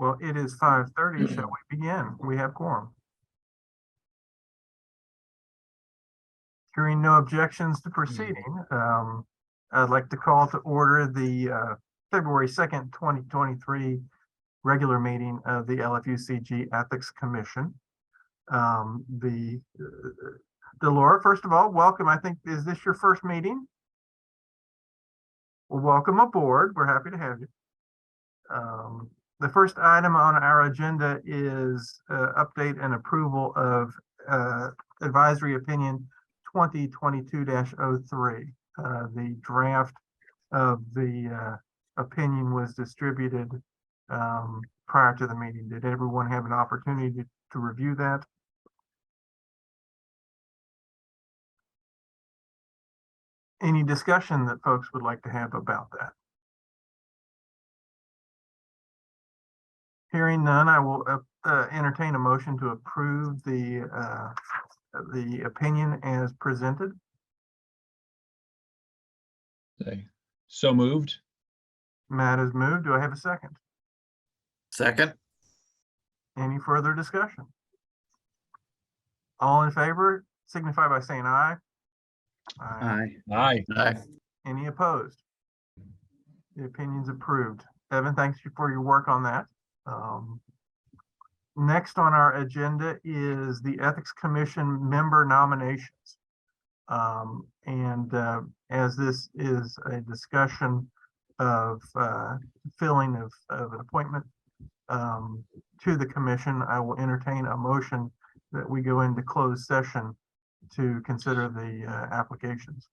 Well, it is 5:30. Shall we begin? We have quorum. Hearing no objections to proceeding, I'd like to call to order the February 2nd, 2023 regular meeting of the LFUCG Ethics Commission. Delora, first of all, welcome. I think, is this your first meeting? Well, welcome aboard. We're happy to have you. The first item on our agenda is update and approval of advisory opinion 2022-03. The draft of the opinion was distributed prior to the meeting. Did everyone have an opportunity to review that? Any discussion that folks would like to have about that? Hearing none, I will entertain a motion to approve the opinion as presented. So moved. Matt has moved. Do I have a second? Second. Any further discussion? All in favor signify by saying aye. Aye. Aye. Aye. Any opposed? The opinion's approved. Evan, thanks you for your work on that. Next on our agenda is the Ethics Commission member nominations. As this is a discussion of filling of an appointment to the commission, I will entertain a motion that we go into closed session to consider the applications.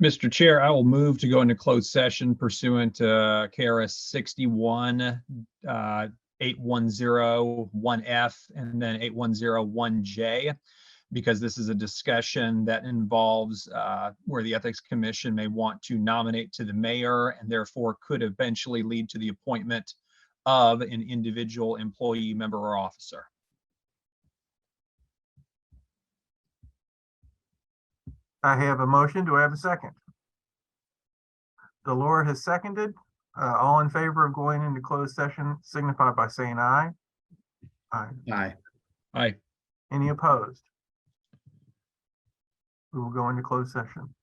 Mr. Chair, I will move to go into closed session pursuant to KRS 61, 8101F, and then 8101J, because this is a discussion that involves where the Ethics Commission may want to nominate to the mayor and therefore could eventually lead to the appointment of an individual employee, member, or officer. I have a motion. Do I have a second? Delora has seconded. All in favor of going into closed session signify by saying aye. Aye. Aye. Aye. Any opposed? We will go into closed session.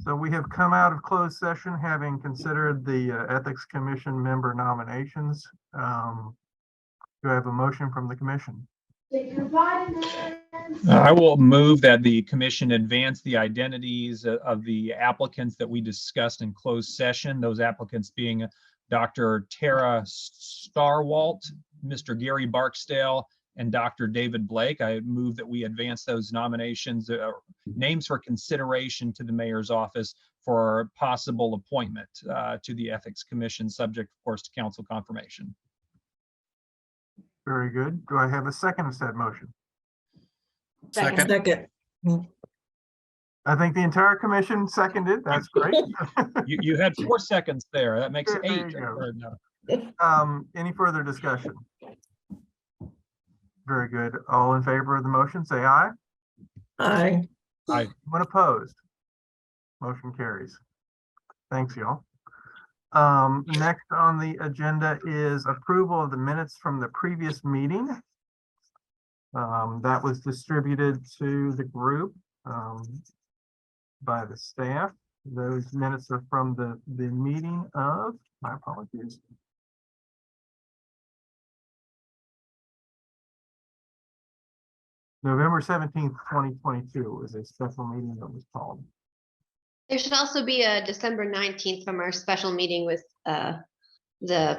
So we have come out of closed session having considered the Ethics Commission member nominations. Do I have a motion from the commission? I will move that the commission advance the identities of the applicants that we discussed in closed session. Those applicants being Dr. Tara Starwalt, Mr. Gary Barksdale, and Dr. David Blake. I move that we advance those nominations, names for consideration to the mayor's office for possible appointment to the Ethics Commission, subject, of course, to council confirmation. Very good. Do I have a second to said motion? Second. I think the entire commission seconded. That's great. You had 4 seconds there. That makes There 8. you go. Any further discussion? Very good. All in favor of the motion, say aye. Aye. Aye. Anyone opposed? Motion carries. Thanks, y'all. Next on the agenda is approval of the minutes from the previous meeting. That was distributed to the group by the staff. Those minutes are from the meeting of, my apologies. November 17th, 2022 was a special meeting that was called. There should also be a December 19th from our special meeting with the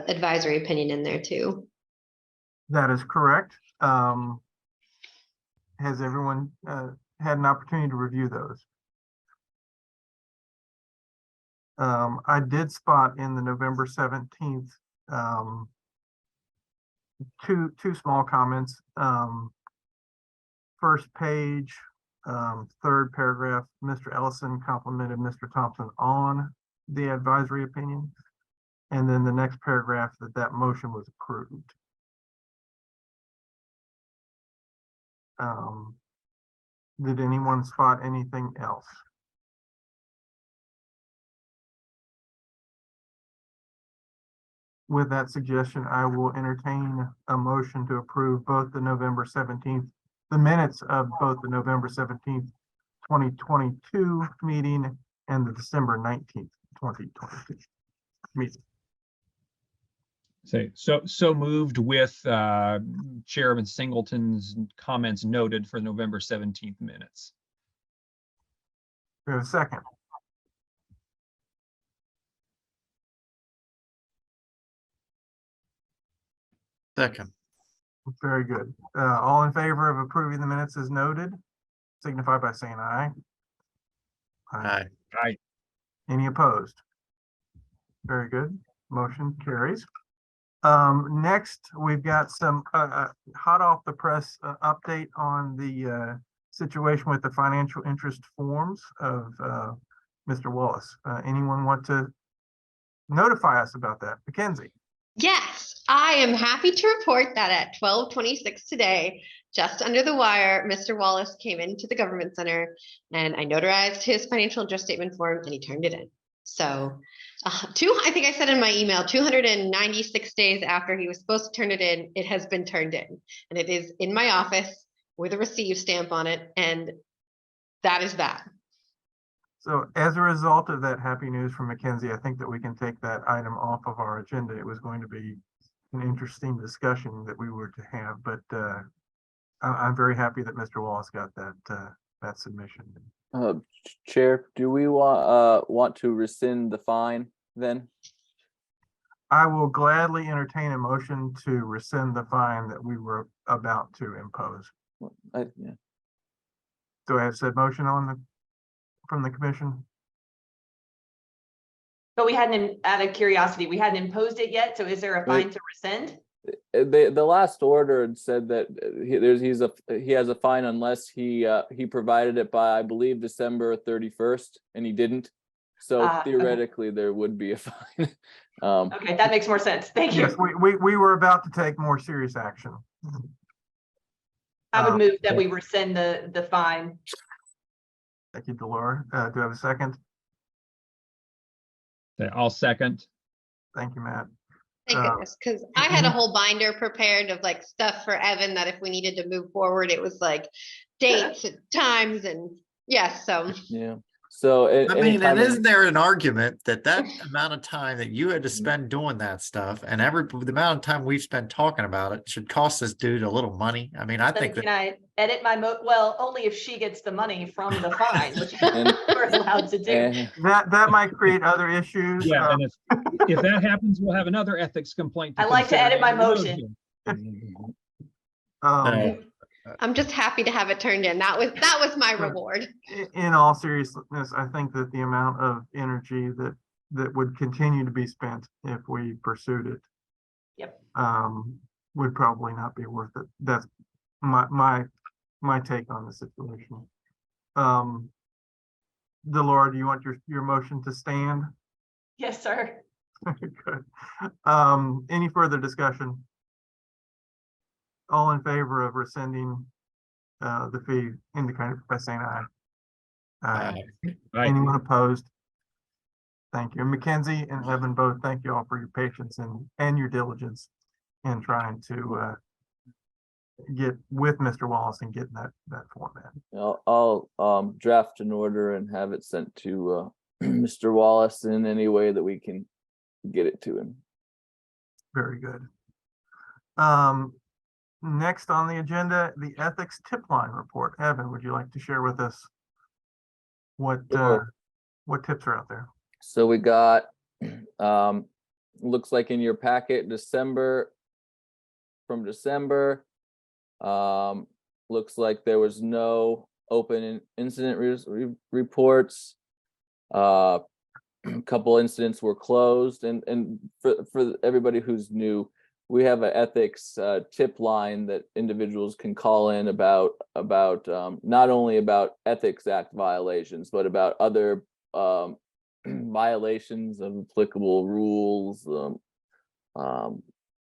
advisory opinion in there too. That is correct. Has everyone had an opportunity to review those? I did spot in the November 17th two small comments. First page, third paragraph, Mr. Ellison complimented Mr. Thompson on the advisory opinion. And then the next paragraph that motion was approved. Did anyone spot anything else? with that suggestion, I will entertain a motion to approve both the November 17th, the minutes of both the November 17th, 2022 meeting and the December 19th, 2022 meeting. So moved with Chairman Singleton's comments noted for November 17th minutes. We have a second. Second. Very good. All in favor of approving the minutes as noted, signify by saying aye. Aye. Any opposed? Very good. Motion carries. Next, we've got some hot off the press update on the situation with the financial interest forms of Mr. Wallace. Anyone want to notify us about that? Mackenzie? Yes, I am happy to report that at 12:26 today, just under the wire, Mr. Wallace came into the government center and I notarized his financial interest statement form and he turned it in. So I think I said in my email, 296 days after he was supposed to turn it in, it has been turned in. And it is in my office with a receive stamp on it. And that is that. So as a result of that happy news from Mackenzie, I think that we can take that item off of our agenda. It was going to be an interesting discussion that we were to have, but I'm very happy that Mr. Wallace got that submission. Chair, do we want to rescind the fine then? I will gladly entertain a motion to rescind the fine that we were about to impose. Yeah. Do I have said motion from the commission? But we hadn't, out of curiosity, we hadn't imposed it yet. So is there a fine to rescind? The last order had said that he has a fine unless he provided it by, I believe, December 31st, and he didn't. So theoretically, there would be a fine. Okay, that makes more sense. Thank you. Yes, we were about to take more serious action. I would move that we rescind the fine. Thank you, Delora. Do I have a second? Okay, I'll second. Thank you, Matt. Thank goodness, because I had a whole binder prepared of like stuff for Evan that if we needed to move forward, it was like dates and times and yes, so. Yeah. So I mean, and isn't there an argument that amount of time that you had to spend doing that stuff and the amount of time we've spent talking about it should cost this dude a little money? I mean, I think Can that I edit my well, only if she gets the money from the fine, which we're allowed to do. That might create other issues. Yeah, and if that happens, we'll have another ethics complaint. I like to consider edit my down the road motion. here. I'm just happy to have it turned in. That was my reward. In all seriousness, I think that the amount of energy that would continue to be spent if we pursued it, Yep. Would probably not be worth it. That's my take on the situation. Delora, do you want your motion to stand? Yes, sir. Good. Any further discussion? All in favor of rescinding the fee indicate by saying aye. Aye. Right. Anyone opposed? Thank you. And Mackenzie and Evan both, thank you all for your patience and your diligence in trying to get with Mr. Wallace and getting that format. I'll draft an order and have it sent to Mr. Wallace in any way that we can get it to him. Very good. Next on the agenda, the ethics tip line report. Evan, would you like to share with us what tips are out there? So we got, looks like in your packet, from December, looks like there was no open incident reports. A couple incidents were closed, and for everybody who's new, we have an ethics tip line that individuals can call in about not only about Ethics Act violations, but about other violations of applicable rules,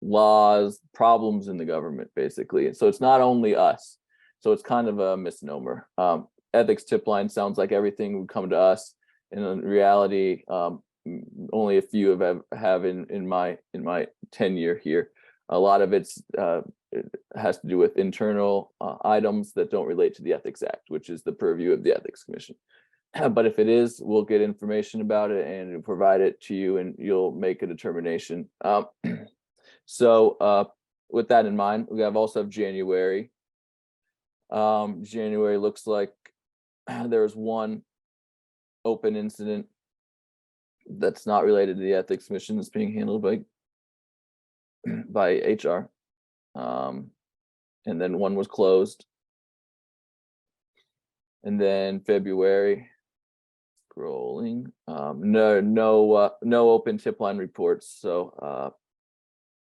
laws, problems in the government, basically. So it's not only us. So it's kind of a misnomer. Ethics tip line sounds like everything would come to us. And in reality, only a few have in my tenure here. A lot of it has to do with internal items that don't relate to the Ethics Act, which is the purview of the Ethics Commission. But if it is, we'll get information about it and provide it to you, and you'll make a determination. So with that in mind, we also have January. January looks like there's one open incident that's not related to the Ethics Commission that's being handled by HR. And then one was closed. And then February, scrolling, no open tip line reports. So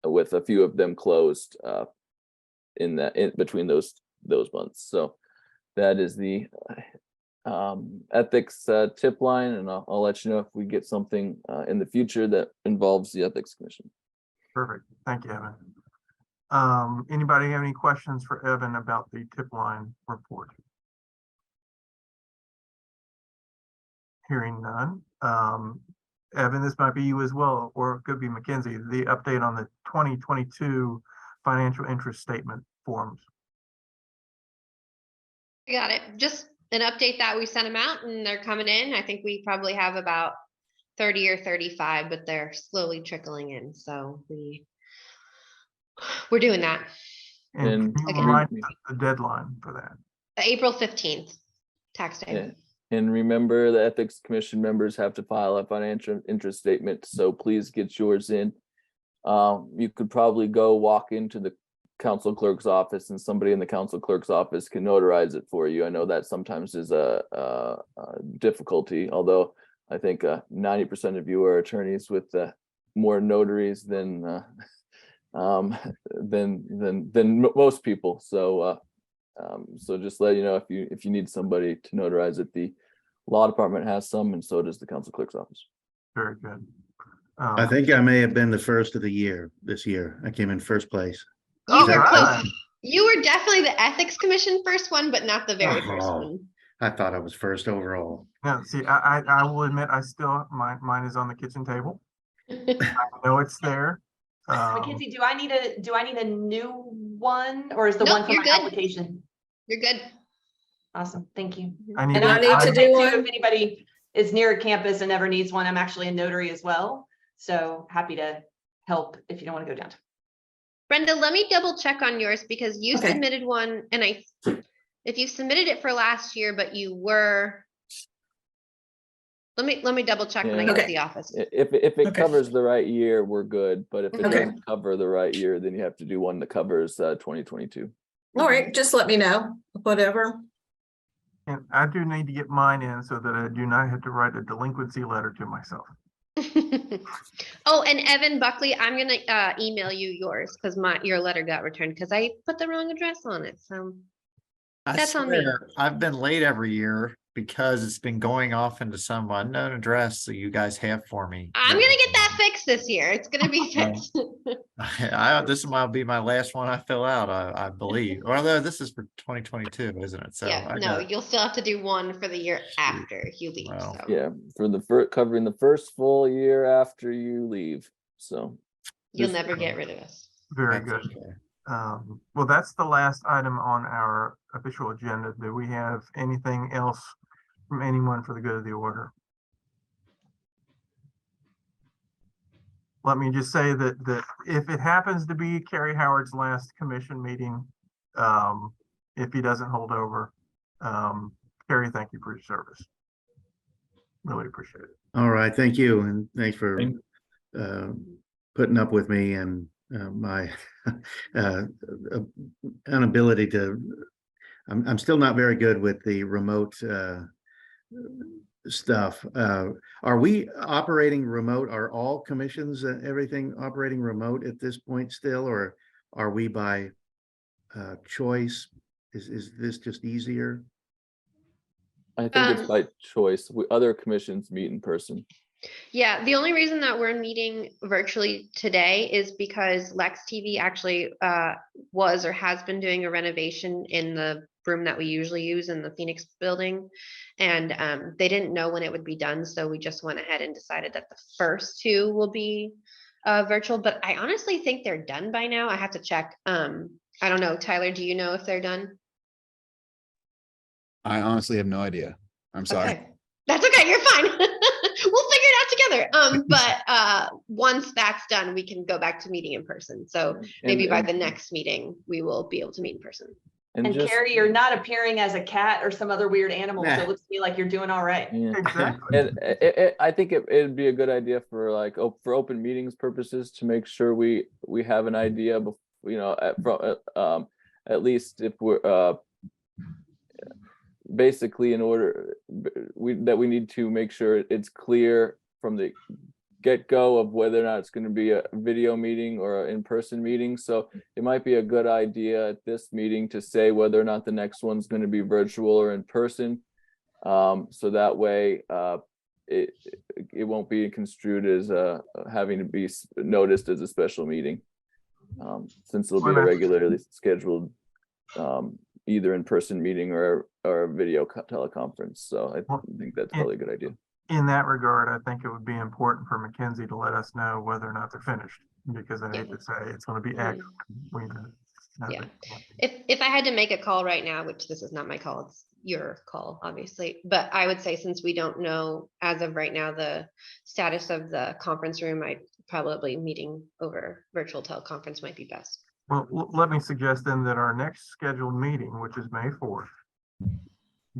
with a few of them closed in between those months. So that is the ethics tip line, and I'll let you know if we get something in the future that involves the Ethics Commission. Perfect. Thank you, Evan. Anybody have any questions for Evan about the tip line report? Hearing none. Evan, this might be you as well, or it could be Mackenzie, the update on the 2022 financial interest statement forms. I got it. Just an update that we sent them out and they're coming in. I think we probably have about 30 or 35, but they're slowly trickling in. So we're doing that. And can you again, remind us the deadline for that? April 15th, tax day. Yeah. And remember, the Ethics Commission members have to file a financial interest statement, so please get yours in. You could probably go walk into the council clerk's office and somebody in the council clerk's office can notarize it for you. I know that sometimes is a difficulty, although I think 90% of you are attorneys with more notaries than most people. So so just let you know if you need somebody to notarize it. The law department has some, and so does the council clerk's office. Very good. I think I may have been the first of the year this year. I came in first place. You were right. close. You were definitely the Ethics Commission first one, but not the very first Oh. one. I thought I was first overall. Now, see, I will admit, mine is on the kitchen table. I know it's there. Mackenzie, do I need a new one, or is the Nope, one for you're my good. application? You're good. Awesome, thank you. I need And to- I need to do one? If anybody is near campus and ever needs one, I'm actually a notary as well. So happy to help if you don't want to go downtown. Brenda, let me double check on yours because you Okay. submitted one and if you submitted it for last year, but you were. Let me double check when I Yeah. get to Okay. the office. If it Okay. covers the right year, we're good. But if it Okay. doesn't cover the right year, then you have to do one that covers 2022. All right, just let me know, whatever. And I do need to get mine in so that I do not have to write a delinquency letter to myself. Oh, and Evan Buckley, I'm gonna email you yours because your letter got returned because I put the wrong address on it. So I That's on me. swear, I've been late every year because it's been going off into some unknown address that you guys have for me. I'm gonna get that fixed this year. It's gonna be fixed. This might be my last one I fill out, I believe. Although this is for 2022, isn't it? So Yeah, no, you'll still have to do one for the year after you leave. Wow. So Yeah, for the covering the first full year after you leave. So you'll just- never get rid of us. Very That's good. okay. Well, that's the last item on our official agenda. Do we have anything else from anyone for the good of the order? Let me just say that if it happens to be Kerry Howard's last commission meeting, if he doesn't hold over, Kerry, thank you for your service. Really appreciate it. All right, thank you, and thanks for Thank- putting up with me and my inability to. I'm still not very good with the remote stuff. Are we operating remote? Are all commissions and everything operating remote at this point still, or are we by choice? Is this just easier? I think it's by choice. Other commissions meet in person. Yeah, the only reason that we're meeting virtually today is because Lex TV actually was or has been doing a renovation in the room that we usually use in the Phoenix building. And they didn't know when it would be done, so we just went ahead and decided that the first two will be virtual, but I honestly think they're done by now. I have to check. I don't know. Tyler, do you know if they're done? I honestly have no idea. I'm sorry. Okay. That's okay. You're fine. We'll figure it out together. But once that's done, we can go back to meeting in person. So maybe by the next meeting, we will be able to meet in person. And just, Carrie, you're not appearing as a cat or some other weird animal, so Nah. it looks to me like you're doing all right. yeah. Exactly. And I think it'd be a good idea for like for open meetings purposes to make sure we have an idea, at least if we're basically in order that we need to make sure it's clear from the get-go of whether or not it's going to be a video meeting or an in-person meeting. So it might be a good idea at this meeting to say whether or not the next one's going to be virtual or in person. So that way it won't be construed as having to be noticed as a special meeting, since it'll be a regularly scheduled either in-person meeting or a video teleconference. So I think that's probably a good idea. In that regard, I think it would be important for Mackenzie to let us know whether or not they're finished, because I hate to say it's going to be accurate. Yeah. If I had to make a call right now, which this is not my call, it's your call, obviously, but I would say since we don't know as of right now the status of the conference room, I'd probably meeting over virtual teleconference might be best. Well, let me suggest then that our next scheduled meeting, which is May 4th,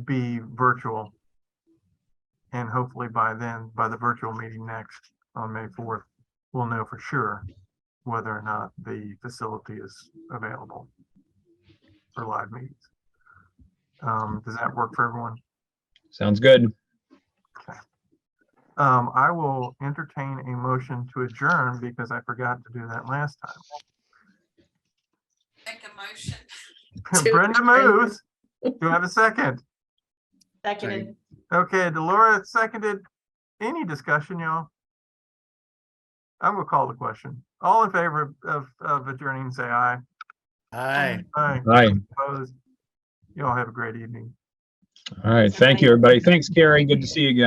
be virtual. And hopefully by then, by the virtual meeting next on May 4th, we'll know for sure whether or not the facility is available for live meetings. Does that work for everyone? Sounds good. Okay. I will entertain a motion to adjourn because I forgot to do that last time. Make a motion. Brenda moves. Do you have a second? Seconded. Okay, Delora seconded. Any discussion, y'all? I'm gonna call the question. All in favor of adjourning, say aye. Aye. Aye. Aye. Opposed? Y'all have a great evening. All right. Thank you, everybody. Thanks, Carrie. Good to see you again.